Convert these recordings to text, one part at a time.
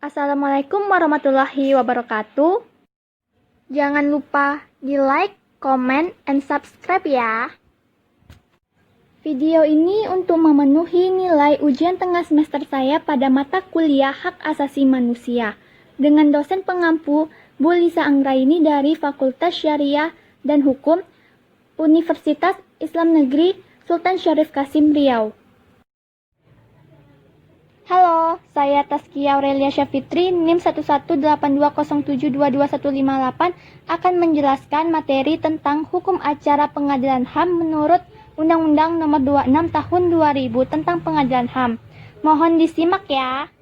Assalamualaikum warahmatullahi wabarakatuh. Jangan lupa di like, comment, and subscribe ya. Video ini untuk memenuhi nilai ujian tengah semester saya pada mata kuliah Hak Asasi Manusia dengan dosen pengampu Bu Lisa Anggraini dari Fakultas Syariah dan Hukum Universitas Islam Negeri Sultan Syarif Kasim Riau. Halo, saya Taskia Aurelia Syafitri, NIM 11820722158 akan menjelaskan materi tentang hukum acara pengadilan HAM menurut Undang-Undang Nomor 26 Tahun 2000 tentang Pengadilan HAM. Mohon disimak ya.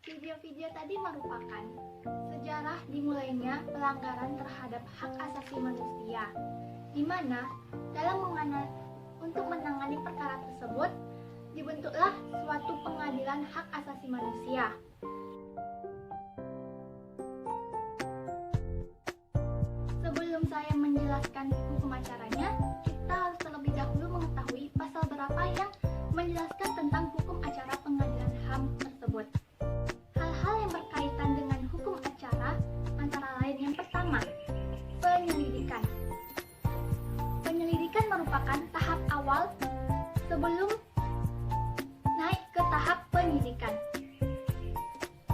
Video-video tadi merupakan sejarah dimulainya pelanggaran terhadap hak asasi manusia, di mana untuk menangani perkara tersebut dibentuklah suatu pengadilan hak asasi manusia. Sebelum saya menjelaskan hukum acaranya, kita harus terlebih dahulu mengetahui pasal berapa yang menjelaskan tentang hukum acara pengadilan HAM tersebut. Hal-hal yang berkaitan dengan hukum acara antara lain yang pertama, penyelidikan. Penyelidikan merupakan tahap awal sebelum naik ke tahap penyidikan.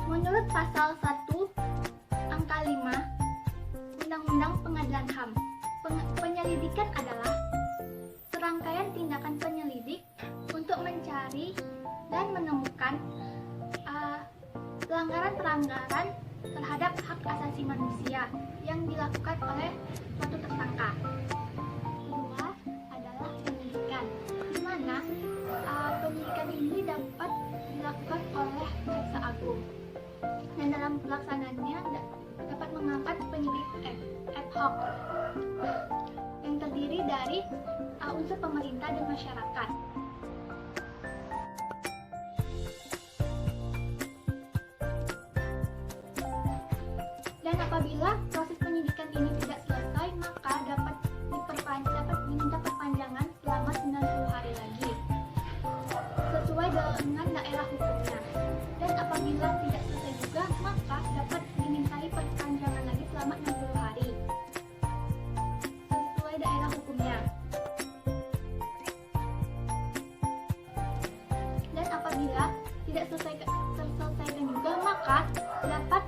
Menurut pasal 1 angka 5 Undang-Undang Pengadilan HAM, penyelidikan adalah serangkaian tindakan penyelidik untuk mencari dan menemukan pelanggaran-pelanggaran terhadap hak asasi manusia yang dilakukan oleh suatu tersangka. Kedua adalah penyidikan, di mana penyidikan ini dapat dilakukan oleh Jaksa Agung, dan dalam pelaksanaannya dapat mengangkat penyidik ad hoc yang terdiri dari unsur pemerintah dan masyarakat. Dan apabila proses penyidikan ini tidak selesai, maka dapat diminta perpanjangan selama 90 hari lagi, sesuai dengan daerah hukumnya. Dan apabila tidak selesai juga, maka dapat dimintai perpanjangan lagi selama 60 hari, sesuai daerah hukumnya. Dan apabila tidak terselesaikan juga, maka dapat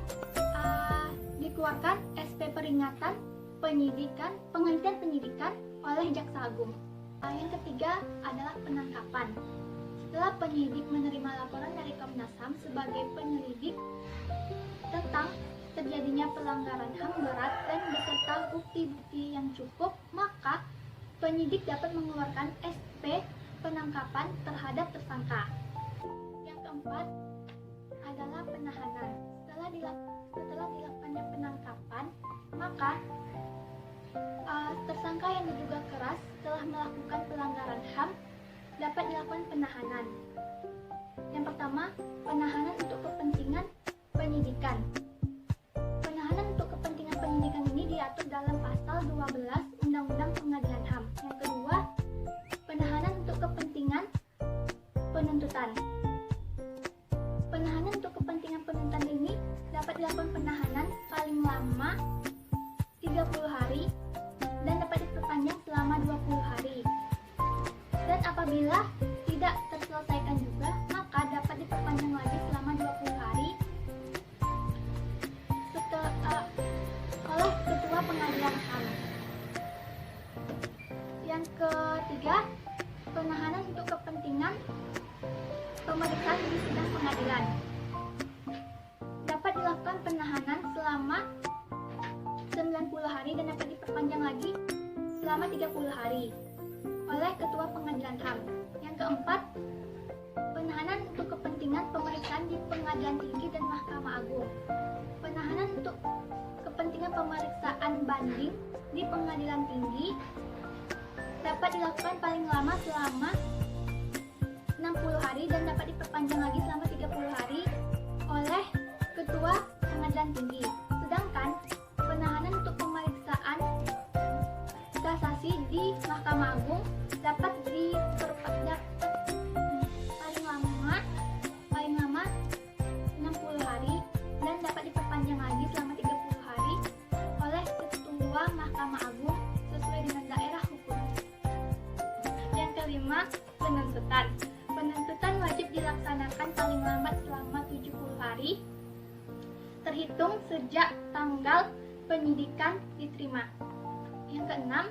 dikeluarkan SP peringatan penghentian penyidikan oleh Jaksa Agung. Yang ketiga adalah penangkapan. Setelah penyidik menerima laporan dari Komnas HAM sebagai penyelidik tentang terjadinya pelanggaran HAM berat dan beserta bukti-bukti yang cukup, maka penyidik dapat mengeluarkan SP penangkapan terhadap tersangka. Yang keempat adalah penahanan. Setelah dilakukannya penangkapan, maka tersangka yang diduga keras telah melakukan pelanggaran HAM dapat dilakukan penahanan. Yang pertama, penahanan untuk kepentingan penyidikan. Penahanan untuk kepentingan penyidikan ini diatur dalam pasal 12 Undang-Undang Pengadilan HAM. Yang kedua, penahanan untuk kepentingan penuntutan. Penahanan untuk kepentingan penuntutan ini dapat dilakukan penahanan paling lama 30 hari dan dapat diperpanjang selama 20 hari. Dan apabila tidak terselesaikan juga, maka dapat diperpanjang lagi selama 20 hari oleh Ketua Pengadilan HAM. Yang ketiga, penahanan untuk kepentingan pemeriksaan di sidang pengadilan. Dapat dilakukan penahanan selama 90 hari dan dapat diperpanjang lagi selama 30 hari oleh Ketua Pengadilan HAM. Yang keempat, penahanan untuk kepentingan pemeriksaan di Pengadilan Tinggi dan Mahkamah Agung. Penahanan untuk kepentingan pemeriksaan banding di Pengadilan Tinggi dapat dilakukan paling lama selama 60 hari dan dapat diperpanjang lagi selama 30 hari oleh Ketua Pengadilan Tinggi. Sedangkan penahanan untuk pemeriksaan kasasi di Mahkamah Agung dapat diperpanjang paling lama 60 hari dan dapat diperpanjang lagi selama 30 hari oleh Ketua Mahkamah Agung sesuai dengan daerah hukum. Yang kelima, penuntutan. Penuntutan wajib dilaksanakan paling lambat selama 70 hari terhitung sejak tanggal penyidikan diterima. Yang keenam,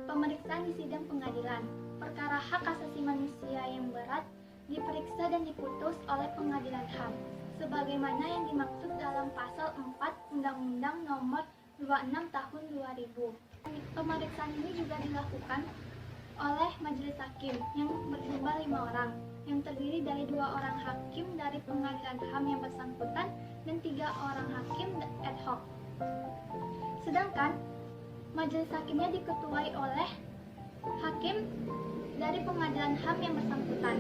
pemeriksaan di sidang pengadilan. Perkara hak asasi manusia yang berat diperiksa dan diputus oleh Pengadilan HAM sebagaimana yang dimaksud dalam pasal 4 Undang-Undang Nomor 26 Tahun 2000. Pemeriksaan ini juga dilakukan oleh majelis hakim yang berjumlah 5 orang, yang terdiri dari 2 orang hakim dari Pengadilan HAM yang bersangkutan dan 3 orang hakim ad hoc. Sedangkan majelis hakimnya diketuai oleh hakim dari Pengadilan HAM yang bersangkutan.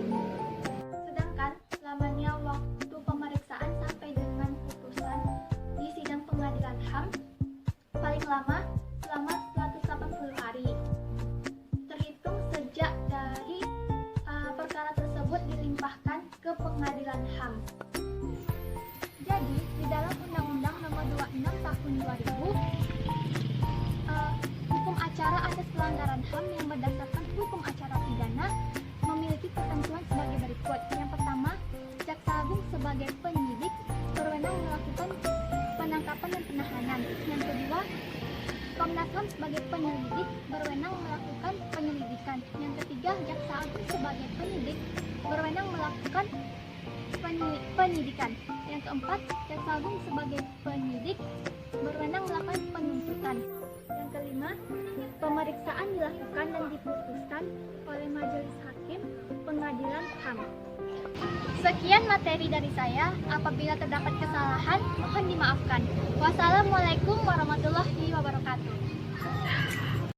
Sedangkan lamanya waktu pemeriksaan sampai dengan putusan di sidang Pengadilan HAM paling lama selama 180 hari terhitung sejak dari perkara tersebut dilimpahkan ke Pengadilan HAM. Jadi, di dalam Undang-Undang Nomor 26 Tahun 2000, hukum acara atas pelanggaran HAM yang berdasarkan hukum acara pidana memiliki ketentuan sebagai berikut. Yang pertama, Jaksa Agung sebagai penyidik berwenang melakukan penangkapan dan penahanan. Yang kedua, Komnas HAM sebagai penyelidik berwenang melakukan penyelidikan. Yang ketiga, Jaksa Agung sebagai penyidik berwenang melakukan penyidikan. Yang keempat, Jaksa Agung sebagai penyidik berwenang melakukan penuntutan. Yang kelima, pemeriksaan dilakukan dan diputuskan oleh majelis hakim Pengadilan HAM. Sekian materi dari saya. Apabila terdapat kesalahan, mohon dimaafkan. Wassalamualaikum warahmatullahi wabarakatuh.